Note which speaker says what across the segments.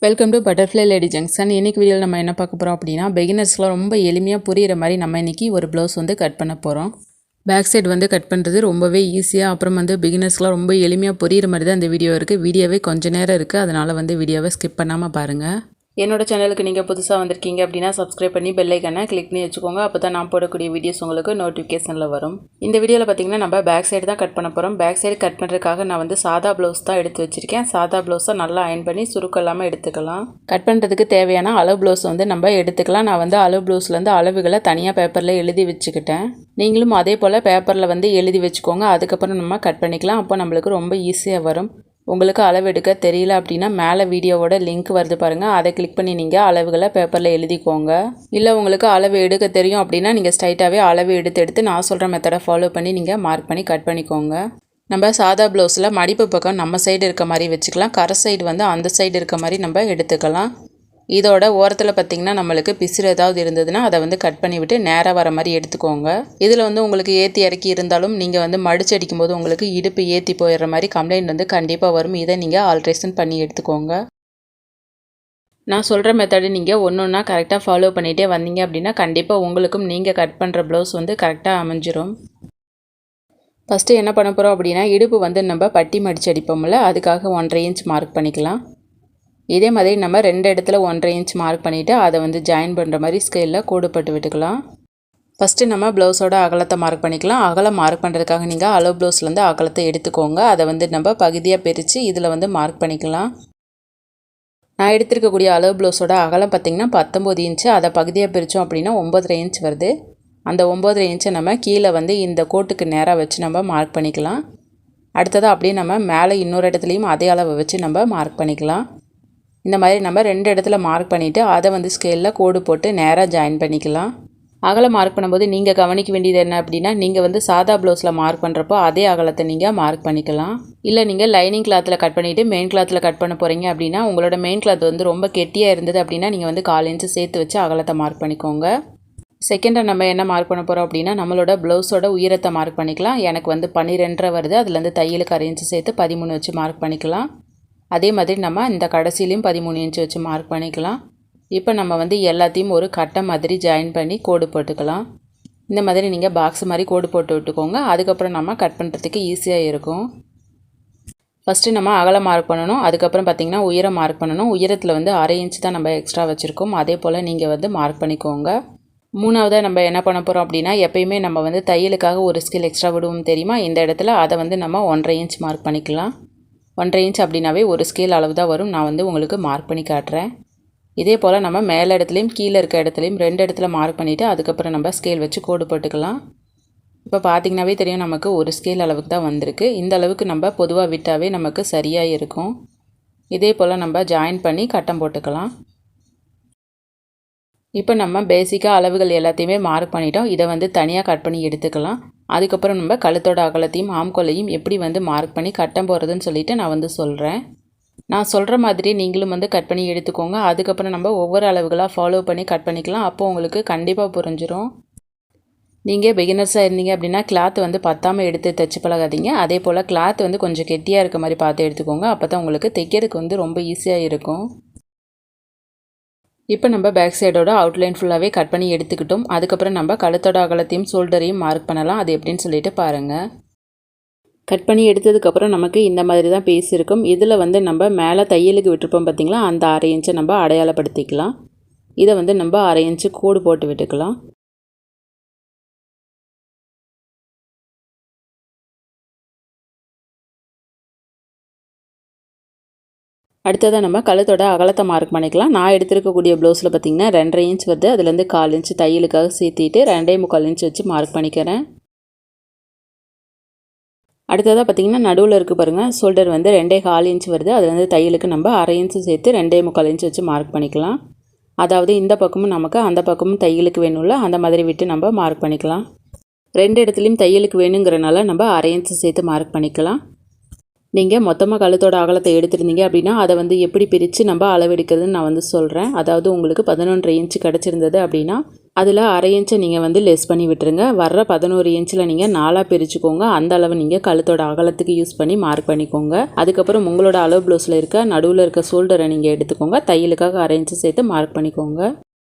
Speaker 1: Welcome to butterfly lady junction. இன்றைக்கி வீடியோவில் நம்ம என்ன பார்க்க போகிறோம் அப்படின்னா, பிகினர்ஸ்லாம் ரொம்ப எளிமையாக புரிகிற மாதிரி நம்ம இன்றைக்கி ஒரு ப்ளவுஸ் வந்து கட் பண்ண போகிறோம். பேக் சைடு வந்து கட் பண்ணுறது ரொம்பவே ஈஸியாக, அப்புறம் வந்து பிகினர்ஸ்லாம் ரொம்ப எளிமையாக புரிகிற மாதிரி தான் இந்த வீடியோ இருக்குது. வீடியோவே கொஞ்சம் நேரம் இருக்குது, அதனால் வந்து வீடியோவை ஸ்கிப் பண்ணாமல் பாருங்கள். என்னோட சேனலுக்கு நீங்கள் புதுசாக வந்திருக்கீங்க அப்படின்னா சப்ஸ்கிரைப் பண்ணி பெல் ஐக்கானை கிளிக் பண்ணி வச்சுக்கோங்க. அப்போ தான் நான் போடக்கூடிய வீடியோஸ் உங்களுக்கு நோட்டிஃபிகேஷனில் வரும். இந்த வீடியோவில் பார்த்தீங்கன்னா நம்ம பேக் சைடு தான் கட் பண்ண போகிறோம். பேக் சைடு கட் பண்ணுறதுக்காக நான் வந்து சாதா ப்ளவுஸ் தான் எடுத்து வச்சுருக்கேன். சாதா ப்ளவுஸை நல்லா அயன் பண்ணி சுருக்கம் இல்லாமல் எடுத்துக்கலாம். கட் பண்ணுறதுக்கு தேவையான அளவு ப்ளவுஸ் வந்து நம்ம எடுத்துக்கலாம். நான் வந்து அளவு ப்ளவுஸ்லேருந்து அளவுகளை தனியாக பேப்பரில் எழுதி வச்சுக்கிட்டேன். நீங்களும் அதே போல் பேப்பரில் வந்து எழுதி வச்சுக்கோங்க. அதுக்கப்புறம் நம்ம கட் பண்ணிக்கலாம். அப்போ நம்மளுக்கு ரொம்ப ஈஸியாக வரும். உங்களுக்கு அளவு எடுக்க தெரியல அப்படின்னா மேலே வீடியோவோட லிங்க் வருது பாருங்கள், அதை கிளிக் பண்ணி நீங்கள் அளவுகளை பேப்பரில் எழுதிக்கோங்க. இல்லை உங்களுக்கு அளவு எடுக்க தெரியும் அப்படின்னா நீங்கள் ஸ்ட்ரைட்டாகவே அளவு எடுத்து நான் சொல்கிற மெத்தடை ஃபாலோ பண்ணி நீங்கள் மார்க் பண்ணி கட் பண்ணிக்கோங்க. நம்ம சாதா ப்ளவுஸில் மடிப்பு பக்கம் நம்ம சைடு இருக்க மாதிரி வச்சுக்கலாம். கரை சைடு வந்து அந்த சைடு இருக்க மாதிரி நம்ம எடுத்துக்கலாம். இதோட ஓரத்தில் பார்த்திங்கன்னா நம்மளுக்கு பிசுறு ஏதாவது இருந்ததுன்னா அதை வந்து கட் பண்ணிவிட்டு நேராக வர மாதிரி எடுத்துக்கோங்க. இதில் வந்து உங்களுக்கு ஏற்றி இறக்கி இருந்தாலும் நீங்கள் வந்து மடிச்சு அடிக்கும்போது உங்களுக்கு இடுப்பு ஏற்றி போயிடுற மாதிரி கம்ப்ளைண்ட் வந்து கண்டிப்பாக வரும். இதை நீங்கள் ஆல்ட்ரேஷன் பண்ணி எடுத்துக்கோங்க. நான் சொல்கிற மெத்தடு நீங்கள் ஒன்று ஒன்றா கரெக்டாக ஃபாலோ பண்ணிகிட்டே வந்தீங்க அப்படின்னா கண்டிப்பாக உங்களுக்கும் நீங்கள் கட் பண்ணுற ப்ளவுஸ் வந்து கரெக்டாக அமைஞ்சிரும். ஃபஸ்ட்டு என்ன பண்ண போகிறோம் அப்படின்னா, இடுப்பு வந்து நம்ம பட்டி மடித்து அடிப்போம்ல, அதுக்காக 1.5 இன்ச் மார்க் பண்ணிக்கலாம். இதே மாதிரி நம்ம 2 இடத்துல 1.5 இன்ச் மார்க் பண்ணிவிட்டு அதை வந்து ஜாயின் பண்ணுற மாதிரி ஸ்கேலில் கோடு போட்டு விட்டுக்கலாம். ஃபஸ்ட்டு நம்ம ப்ளவுஸோட அகலத்தை மார்க் பண்ணிக்கலாம். அகலம் மார்க் பண்ணுறதுக்காக நீங்கள் அளவு ப்ளவுஸ்லேருந்து அகலத்தை எடுத்துக்கோங்க. அதை வந்து நம்ம பகுதியாக பிரித்து இதில் வந்து மார்க் பண்ணிக்கலாம். நான் எடுத்துருக்கக்கூடிய அளவு ப்ளவுஸோட அகலம் பார்த்திங்கன்னா 19 இன்ச்சு. அதை பகுதியாக பிரித்தோம் அப்படின்னா 9.5 இன்ச் வருது. அந்த 9.5 இன்ச்சை நம்ம கீழே வந்து இந்த கோட்டுக்கு நேராக வச்சு நம்ம மார்க் பண்ணிக்கலாம். அடுத்ததாக அப்படியே நம்ம மேலே இன்னொரு இடத்துலையும் அதே அளவை வச்சு நம்ம மார்க் பண்ணிக்கலாம். இந்த மாதிரி நம்ம 2 இடத்துல மார்க் பண்ணிவிட்டு அதை வந்து ஸ்கேலில் கோடு போட்டு நேராக ஜாயின் பண்ணிக்கலாம். அகலம் மார்க் பண்ணும்போது நீங்கள் கவனிக்க வேண்டியது என்ன அப்படின்னா, நீங்கள் வந்து சாதா ப்ளவுஸில் மார்க் பண்ணுறப்போ அதே அகலத்தை நீங்கள் மார்க் பண்ணிக்கலாம். இல்லை நீங்கள் லைனிங் கிளாத்தில் கட் பண்ணிவிட்டு மெயின் கிளாத்தில் கட் பண்ண போகிறீங்க அப்படின்னா, உங்களோட மெயின் கிளாத் வந்து ரொம்ப கெட்டியாக இருந்தது அப்படின்னா நீங்கள் வந்து 1/4 இன்ச்சு சேர்த்து வச்சு அகலத்தை மார்க் பண்ணிக்கோங்க. செகண்டாக நம்ம என்ன மார்க் பண்ண போகிறோம் அப்படின்னா, நம்மளோட ப்ளவுஸோட உயரத்தை மார்க் பண்ணிக்கலாம். எனக்கு வந்து 12.5 வருது. அதுலேருந்து தையலுக்கு 1/2 இன்ச்சு சேர்த்து 13 வச்சு மார்க் பண்ணிக்கலாம். அதே மாதிரி நம்ம இந்த கடைசிலையும் 13 இன்ச் வச்சு மார்க் பண்ணிக்கலாம். இப்போ நம்ம வந்து எல்லாத்தையும் ஒரு கட்டை மாதிரி ஜாயின் பண்ணி கோடு போட்டுக்கலாம். இந்த மாதிரி நீங்கள் பாக்ஸ் மாதிரி கோடு போட்டு விட்டுக்கோங்க. அதுக்கப்புறம் நம்ம கட் பண்ணுறதுக்கு ஈஸியாக இருக்கும். ஃபஸ்ட்டு நம்ம அகலம் மார்க் பண்ணணும். அதுக்கப்புறம் பார்த்திங்கன்னா உயரம் மார்க் பண்ணணும். உயரத்தில் வந்து 1/2 இன்ச் தான் நம்ம எக்ஸ்ட்ரா வச்சுருக்கோம். அதே போல் நீங்கள் வந்து மார்க் பண்ணிக்கோங்க. மூணாவதாக நம்ம என்ன பண்ண போகிறோம் அப்படின்னா, எப்பயுமே நம்ம வந்து தையலுக்காக ஒரு ஸ்கேல் எக்ஸ்ட்ரா விடுவோம் தெரியுமா, இந்த இடத்துல அதை வந்து நம்ம 1.5 இன்ச் மார்க் பண்ணிக்கலாம். 1.5 இன்ச் அப்படின்னாவே ஒரு ஸ்கேல் அளவு தான் வரும். நான் வந்து உங்களுக்கு மார்க் பண்ணி காட்டுறேன். இதே போல் நம்ம மேலே இடத்துலையும் கீழே இருக்க இடத்துலையும் 2 இடத்துல மார்க் பண்ணிவிட்டு அதுக்கப்புறம் நம்ம ஸ்கேல் வச்சு கோடு போட்டுக்கலாம். இப்போ பார்த்திங்கனாவே தெரியும் நமக்கு ஒரு ஸ்கேல் அளவுக்கு தான் வந்திருக்கு. இந்த அளவுக்கு நம்ம பொதுவாக விட்டாவே நமக்கு சரியாக இருக்கும். இதே போல் நம்ம ஜாயின் பண்ணி கட்டம் போட்டுக்கலாம். இப்போ நம்ம பேசிக்காக அளவுகள் எல்லாத்தையுமே மார்க் பண்ணிட்டோம். இதை வந்து தனியாக கட் பண்ணி எடுத்துக்கலாம். அதுக்கப்புறம் நம்ம கழுத்தோட அகலத்தையும் ஆம்கோலையும் எப்படி வந்து மார்க் பண்ணி கட்டம் போகிறதுன்னு சொல்லிவிட்டு நான் வந்து சொல்கிறேன். நான் சொல்கிற மாதிரி நீங்களும் வந்து கட் பண்ணி எடுத்துக்கோங்க. அதுக்கப்புறம் நம்ம ஒவ்வொரு அளவுகளாக ஃபாலோ பண்ணி கட் பண்ணிக்கலாம். அப்போது உங்களுக்கு கண்டிப்பாக புரிஞ்சிடும். நீங்கள் பிகினர்ஸாக இருந்தீங்க அப்படின்னா கிளாத் வந்து பத்தாமல் எடுத்து தைச்சி பழகாதீங்க. அதே போல் கிளாத் வந்து கொஞ்சம் கெட்டியாக இருக்க மாதிரி பார்த்து எடுத்துக்கோங்க. அப்போ தான் உங்களுக்கு தைக்கிறதுக்கு வந்து ரொம்ப ஈஸியாக இருக்கும். இப்போ நம்ம பேக் சைடோட அவுட்லைன் ஃபுல்லாகவே கட் பண்ணி எடுத்துக்கிட்டோம். அதுக்கப்புறம் நம்ம கழுத்தோட அகலத்தையும் ஷோல்டரையும் மார்க் பண்ணலாம். அது எப்படின்னு சொல்லிட்டு பாருங்கள். கட் பண்ணி எடுத்ததுக்கப்புறம் நமக்கு இந்த மாதிரி தான் பீஸ் இருக்கும். இதில் வந்து நம்ம மேலே தையலுக்கு விட்டுருப்போம் பார்த்திங்களா, அந்த 1/2 இன்ச்சை நம்ம அடையாளப்படுத்திக்கலாம். இதை வந்து நம்ம 1/2 இன்ச்சு கோடு போட்டு விட்டுக்கலாம். அடுத்ததாக நம்ம கழுத்தோட அகலத்தை மார்க் பண்ணிக்கலாம். நான் எடுத்துருக்கக்கூடிய ப்ளவுஸில் பார்த்திங்கன்னா 2.5 இன்ச் வருது. அதுலேருந்து 1/4 இன்ச்சு தையலுக்காக சேர்த்திட்டு 2.25 இன்ச் வச்சு மார்க் பண்ணிக்கிறேன். அடுத்ததாக பார்த்திங்கன்னா நடுவில் இருக்குது பாருங்கள், ஷோல்டர் வந்து 2.25 இன்ச் வருது. அதுலேருந்து தையலுக்கு நம்ம 1/2 இன்ச்சு சேர்த்து 2.25 இன்ச் வச்சு மார்க் பண்ணிக்கலாம். அதாவது இந்த பக்கமும் நமக்கு அந்த பக்கமும் தையலுக்கு வேணும்ல, அந்த மாதிரி விட்டு நம்ம மார்க் பண்ணிக்கலாம். 2 இடத்துலையும் தையலுக்கு வேணுங்கிறனால நம்ம 1/2 இன்ச்சு சேர்த்து மார்க் பண்ணிக்கலாம். நீங்கள் மொத்தமாக கழுத்தோட அகலத்தை எடுத்துருந்தீங்க அப்படின்னா அதை வந்து எப்படி பிரித்து நம்ம அளவெடுக்கிறதுன்னு நான் வந்து சொல்கிறேன். அதாவது உங்களுக்கு 11.5 இன்ச்சு கிடச்சிருந்தது அப்படின்னா அதில் அரை இன்ச்சை நீங்கள் வந்து லெஸ் பண்ணி விட்டுருங்க. வர்ற 11 இன்ச்சில் நீங்கள் 4ஆக பிரிச்சுக்கோங்க. அந்த அளவு நீங்கள் கழுத்தோட அகலத்துக்கு யூஸ் பண்ணி மார்க் பண்ணிக்கோங்க. அதுக்கப்புறம் உங்களோட அளவு ப்ளவுஸில் இருக்க நடுவில் இருக்க ஷோல்டரை நீங்கள் எடுத்துக்கோங்க. தையலுக்காக அரை இன்ச்சு சேர்த்து மார்க் பண்ணிக்கோங்க.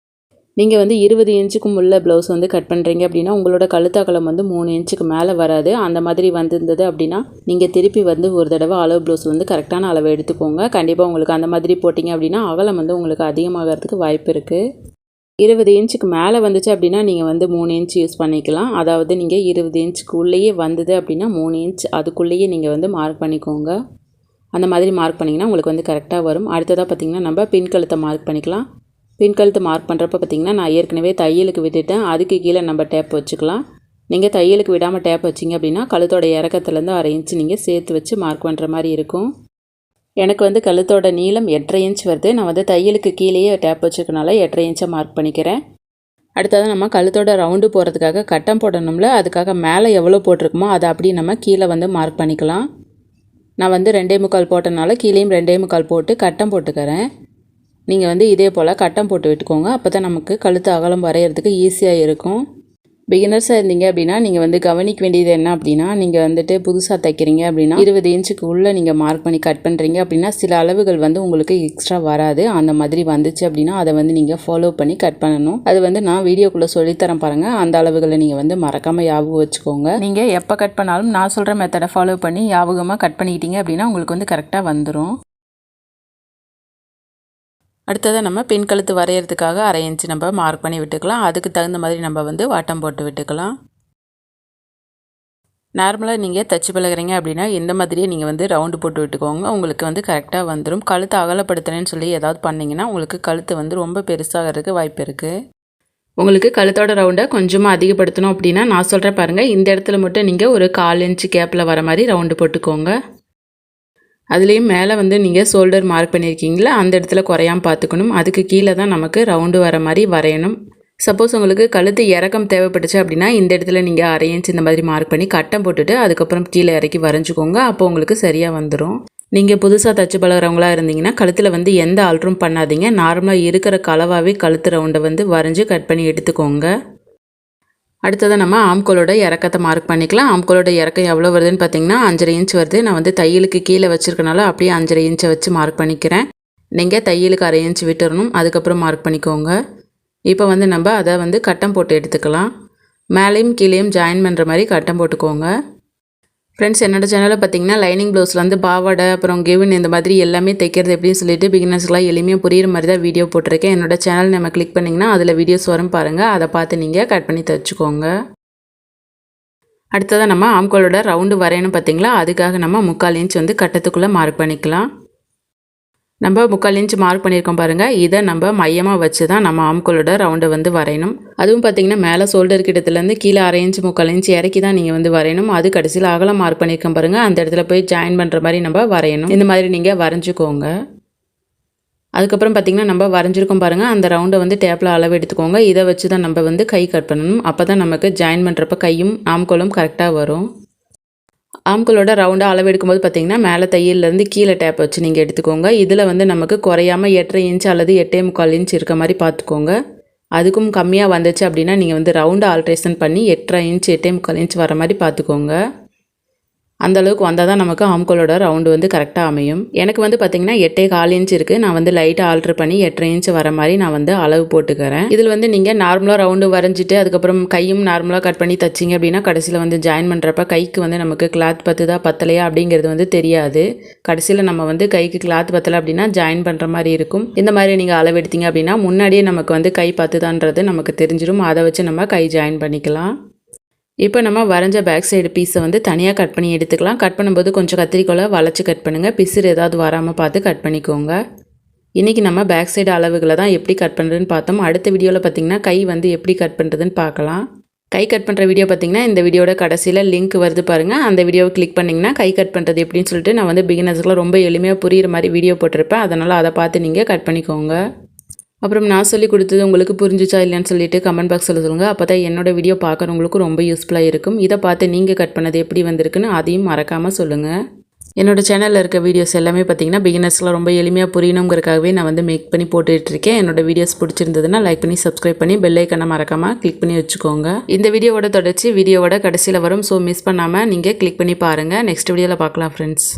Speaker 1: நீங்கள் வந்து 20 இன்ச்சுக்கும் உள்ள ப்ளவுஸ் வந்து கட் பண்ணுறீங்க அப்படின்னா உங்களோட கழுத்து அகலம் வந்து 3 இன்ச்சுக்கு மேலே வராது. அந்த மாதிரி வந்திருந்தது அப்படின்னா நீங்கள் திருப்பி வந்து ஒரு தடவை அளவு ப்ளவுஸ் வந்து கரெக்டான அளவு எடுத்துக்கோங்க. கண்டிப்பாக உங்களுக்கு அந்த மாதிரி போட்டிங்க அப்படின்னா அகலம் வந்து உங்களுக்கு அதிகமாகிறதுக்கு வாய்ப்பு இருக்குது. 20 இன்ச்சுக்கு மேலே வந்துச்சு அப்படின்னா நீங்கள் வந்து 3 இன்ச் யூஸ் பண்ணிக்கலாம். அதாவது நீங்கள் 20 இன்ச்சுக்கு உள்ளேயே வந்தது அப்படின்னா 3 இன்ச் அதுக்குள்ளேயே நீங்கள் வந்து மார்க் பண்ணிக்கோங்க. அந்த மாதிரி மார்க் பண்ணிங்கன்னா உங்களுக்கு வந்து கரெக்டாக வரும். அடுத்ததாக பார்த்திங்கன்னா நம்ம பின் கழுத்தை மார்க் பண்ணிக்கலாம். பின் கழுத்து மார்க் பண்ணுறப்ப பார்த்திங்கன்னா நான் ஏற்கனவே தையலுக்கு விட்டுட்டேன். அதுக்கு கீழே நம்ம டேப் வச்சுக்கலாம். நீங்கள் தையலுக்கு விடாமல் டேப் வச்சிங்க அப்படின்னா கழுத்தோட இறக்கத்துலேருந்து அரை இன்ச்சு நீங்கள் சேர்த்து வச்சு மார்க் பண்ணுற மாதிரி இருக்கும். எனக்கு வந்து கழுத்தோட நீளம் 8.5 இன்ச் வருது. நான் வந்து தையலுக்கு கீழேயே டேப் வச்சுக்கனால 8.5 இன்ச்சை மார்க் பண்ணிக்கிறேன். அடுத்தது நம்ம கழுத்தோட ரவுண்டு போகிறதுக்காக கட்டம் போடணும்ல, அதுக்காக மேலே எவ்வளோ போட்டிருக்குமோ அதை அப்படியே நம்ம கீழே வந்து மார்க் பண்ணிக்கலாம். நான் வந்து 2.25 போட்டனால கீழேயும் 2.25 போட்டு கட்டம் போட்டுக்கிறேன். நீங்கள் வந்து இதே போல் கட்டம் போட்டு விட்டுக்கோங்க. அப்போ தான் நமக்கு கழுத்து அகலம் வரைகிறதுக்கு ஈஸியாக இருக்கும். பிகினர்ஸாக இருந்தீங்க அப்படின்னா நீங்கள் வந்து கவனிக்க வேண்டியது என்ன அப்படின்னா, நீங்கள் வந்துட்டு புதுசாக தைக்கிறீங்க அப்படின்னா 20 இன்ச்சுக்கு உள்ளே நீங்கள் மார்க் பண்ணி கட் பண்ணுறீங்க அப்படின்னா சில அளவுகள் வந்து உங்களுக்கு எக்ஸ்ட்ரா வராது. அந்த மாதிரி வந்துச்சு அப்படின்னா அதை வந்து நீங்கள் ஃபாலோ பண்ணி கட் பண்ணணும். அது வந்து நான் வீடியோக்குள்ளே சொல்லித்தரேன் பாருங்கள். அந்த அளவுகளை நீங்கள் வந்து மறக்காமல் ஞாபகம் வச்சுக்கோங்க. நீங்கள் எப்போ கட் பண்ணாலும் நான் சொல்கிற மெத்தடை ஃபாலோ பண்ணி ஞாபகமாக கட் பண்ணிக்கிட்டீங்க அப்படின்னா உங்களுக்கு வந்து கரெக்டாக வந்துடும். அடுத்ததாக நம்ம பின் கழுத்து வரைகிறதுக்காக அரை இன்ச்சு நம்ம மார்க் பண்ணி விட்டுக்கலாம். அதுக்கு தகுந்த மாதிரி நம்ம வந்து வாட்டம் போட்டு விட்டுக்கலாம். நார்மலாக நீங்கள் தச்சு பழகிறீங்க அப்படின்னா இந்த மாதிரியே நீங்கள் வந்து ரவுண்டு போட்டு விட்டுக்கோங்க. உங்களுக்கு வந்து கரெக்டாக வந்துடும். கழுத்து அகலப்படுத்துறேன்னு சொல்லி ஏதாவது பண்ணிங்கன்னா உங்களுக்கு கழுத்து வந்து ரொம்ப பெருசாகிறதுக்கு வாய்ப்பு இருக்குது. உங்களுக்கு கழுத்தோட ரவுண்டை கொஞ்சமாக அதிகப்படுத்தணும் அப்படின்னா நான் சொல்கிறேன் பாருங்கள். இந்த இடத்துல மட்டும் நீங்கள் ஒரு 1/4 இன்ச்சு கேப்பில் வர மாதிரி ரவுண்டு போட்டுக்கோங்க. அதுலேயும் மேலே வந்து நீங்கள் ஷோல்டர் மார்க் பண்ணியிருக்கீங்களா அந்த இடத்துல குறையாமல் பார்த்துக்கணும். அதுக்கு கீழே தான் நமக்கு ரவுண்டு வர மாதிரி வரையணும். சப்போஸ் உங்களுக்கு கழுத்து இறக்கம் தேவைப்பட்டுச்சு அப்படின்னா இந்த இடத்துல நீங்கள் அரை இன்ச் இந்த மாதிரி மார்க் பண்ணி கட்டம் போட்டுட்டு அதுக்கப்புறம் கீழே இறக்கி வரைஞ்சிக்கோங்க. அப்போ உங்களுக்கு சரியாக வந்துடும். நீங்கள் புதுசாக தச்சு பழகிறவங்களா இருந்தீங்கன்னா கழுத்தில் வந்து எந்த ஆல்ட்ரும் பண்ணாதீங்க. நார்மலாக இருக்கிற கலவாகவே கழுத்து ரவுண்டை வந்து வரைஞ்சி கட் பண்ணி எடுத்துக்கோங்க. அடுத்ததாக நம்ம ஆம்கோலோட இறக்கத்தை மார்க் பண்ணிக்கலாம். ஆம்கோலோட இறக்கம் எவ்வளோ வருதுன்னு பார்த்தீங்கன்னா 5.5 இன்ச் வருது. நான் வந்து தையலுக்கு கீழே வச்சுருக்கனால அப்படியே 5.5 இன்ச்சை வச்சு மார்க் பண்ணிக்கிறேன். நீங்கள் தையலுக்கு அரை இன்ச் விட்டுறணும். அதுக்கப்புறம் மார்க் பண்ணிக்கோங்க. இப்போ வந்து நம்ம அதை வந்து கட்டம் போட்டு எடுத்துக்கலாம். மேலேயும் கீழேயும் ஜாயின் பண்ணுற மாதிரி கட்டம் போட்டுக்கோங்க. ஃப்ரெண்ட்ஸ், என்னோட சேனலில் பார்த்தீங்கன்னா லைனிங் ப்ளவுஸில் வந்து பாவாடை அப்புறம் கெவின் இந்த மாதிரி எல்லாமே தைக்கிறது எப்படின்னு சொல்லிட்டு பிகினர்ஸ்லாம் எளிமையாக புரியுற மாதிரி தான் வீடியோ போட்டிருக்கேன். என்னோட சேனல் நம்ம கிளிக் பண்ணிங்கன்னா அதில் வீடியோஸ் வரும் பாருங்கள். அதை பார்த்து நீங்கள் கட் பண்ணி தைச்சிக்கோங்க. அடுத்ததாக நம்ம ஆம்கோலோட ரவுண்டு வரையணும் பார்த்தீங்களா, அதுக்காக நம்ம 3/4 இன்ச் வந்து கட்டத்துக்குள்ளே மார்க் பண்ணிக்கலாம். நம்ம 3/4 இன்ச் மார்க் பண்ணியிருக்கோம் பாருங்கள். இதை நம்ம மையமாக வச்சு தான் நம்ம ஆம்கோலோட ரவுண்டை வந்து வரையணும். அதுவும் பார்த்திங்கன்னா மேலே ஷோல்டர் கிட்டத்துலேருந்து கீழே அரை இன்ச் 3/4 இன்ச் இறக்கி தான் நீங்கள் வந்து வரையணும். அது கடைசியில் அகலம் மார்க் பண்ணியிருக்கோம் பாருங்கள். அந்த இடத்துல போய் ஜாயின் பண்ணுற மாதிரி நம்ம வரையணும். இந்த மாதிரி நீங்கள் வரைஞ்சிக்கோங்க. அதுக்கப்புறம் பார்த்திங்கன்னா நம்ம வரைஞ்சிருக்கோம் பாருங்கள். அந்த ரவுண்டை வந்து டேப்பில் அளவு எடுத்துக்கோங்க. இதை வச்சு தான் நம்ம வந்து கை கட் பண்ணணும். அப்போ தான் நமக்கு ஜாயின் பண்ணுறப்ப கையும் ஆம்கோலும் கரெக்டாக வரும். ஆம்கோலோட ரவுண்டாக அளவு எடுக்கும்போது பார்த்திங்கன்னா மேலே தையல்லேருந்து கீழே டேப் வச்சு நீங்கள் எடுத்துக்கோங்க. இதில் வந்து நமக்கு குறையாமல் 8.5 இன்ச் அல்லது 8.25 இன்ச் இருக்க மாதிரி பார்த்துக்கோங்க. அதுக்கும் கம்மியாக வந்துச்சு அப்படின்னா நீங்கள் வந்து ரவுண்டை ஆல்ட்ரேஷன் பண்ணி 8.5 இன்ச் 8.25 இன்ச் வர மாதிரி பார்த்துக்கோங்க. அந்தளவுக்கு வந்தால் தான் நமக்கு ஆம்கோலோட ரவுண்டு வந்து கரெக்டாக அமையும். எனக்கு வந்து பார்த்திங்கன்னா 8.25 இன்ச் இருக்குது. நான் வந்து லைட்டாக ஆல்ட்ரு பண்ணி 8.5 இன்ச் வர மாதிரி நான் வந்து அளவு போட்டுக்கிறேன். இதில் வந்து நீங்கள் நார்மலாக ரவுண்டு வரைஞ்சிட்டு அதுக்கப்புறம் கையும் நார்மலாக கட் பண்ணி தைச்சிங்க அப்படின்னா கடைசியில் வந்து ஜாயின் பண்ணுறப்ப கைக்கு வந்து நமக்கு கிளாத் பத்துதா பத்தலையா அப்படிங்கிறது வந்து தெரியாது. கடைசியில் நம்ம வந்து கைக்கு கிளாத் பத்தலை அப்படின்னா ஜாயின் பண்ணுற மாதிரி இருக்கும். இந்த மாதிரி நீங்கள் அளவு எடுத்தீங்க அப்படின்னா முன்னாடியே நமக்கு வந்து கை பத்துதான்றது நமக்கு தெரிஞ்சிடும். அதை வச்சு நம்ம கை ஜாயின் பண்ணிக்கலாம். இப்போ நம்ம வரைஞ்ச பேக் சைடு பீஸை வந்து தனியாக கட் பண்ணி எடுத்துக்கலாம். கட் பண்ணும்போது கொஞ்சம் கத்திரிக்கோலை வளைச்சி கட் பண்ணுங்கள். பிசுறு ஏதாவது வராமல் பார்த்து கட் பண்ணிக்கோங்க. இன்றைக்கி நம்ம பேக் சைடு அளவுகளை தான் எப்படி கட் பண்ணுறதுன்னு பார்த்தோம். அடுத்த வீடியோவில் பார்த்திங்கன்னா கை வந்து எப்படி கட் பண்ணுறதுன்னு பார்க்கலாம். கை கட் பண்ணுற வீடியோ பார்த்திங்கன்னா இந்த வீடியோட கடைசியில் லிங்க் வருது பாருங்கள். அந்த வீடியோவை கிளிக் பண்ணிங்கன்னா கை கட் பண்ணுறது எப்படின்னு சொல்லிட்டு நான் வந்து பிகினர்ஸ்க்குலாம் ரொம்ப எளிமையாக புரிகிற மாதிரி வீடியோ போட்டிருப்பேன். அதனால் அதை பார்த்து நீங்கள் கட் பண்ணிக்கோங்க. அப்புறம் நான் சொல்லி கொடுத்தது உங்களுக்கு புரிஞ்சிச்சா இல்லைன்னு சொல்லிட்டு கமெண்ட் பாக்ஸில் சொல்லுங்கள். அப்போ தான் என்னோடய வீடியோ பார்க்குறவங்களுக்கு ரொம்ப யூஸ்ஃபுல்லாக இருக்கும். இதை பார்த்து நீங்கள் கட் பண்ணது எப்படி வந்திருக்குன்னு அதையும் மறக்காமல் சொல்லுங்கள். என்னோட சேனலில் இருக்க வீடியோஸ் எல்லாமே பார்த்தீங்கன்னா பிகினர்ஸ்லாம் ரொம்ப எளிமையாக புரியணுங்கிறதுக்காகவே நான் வந்து மேக் பண்ணி போட்டுட்ருக்கேன். என்னோட வீடியோஸ் பிடிச்சிருந்ததுன்னா லைக் பண்ணி சப்ஸ்கிரைப் பண்ணி பெல் ஐக்கனை மறக்காமல் கிளிக் பண்ணி வச்சுக்கோங்க. இந்த வீடியோவோட தொடர்ச்சி வீடியோவோட கடைசியில் வரும். ஸோ மிஸ் பண்ணாமல் நீங்கள் கிளிக் பண்ணி பாருங்கள். நெக்ஸ்ட் வீடியோவில் பார்க்கலாம் ஃப்ரெண்ட்ஸ்.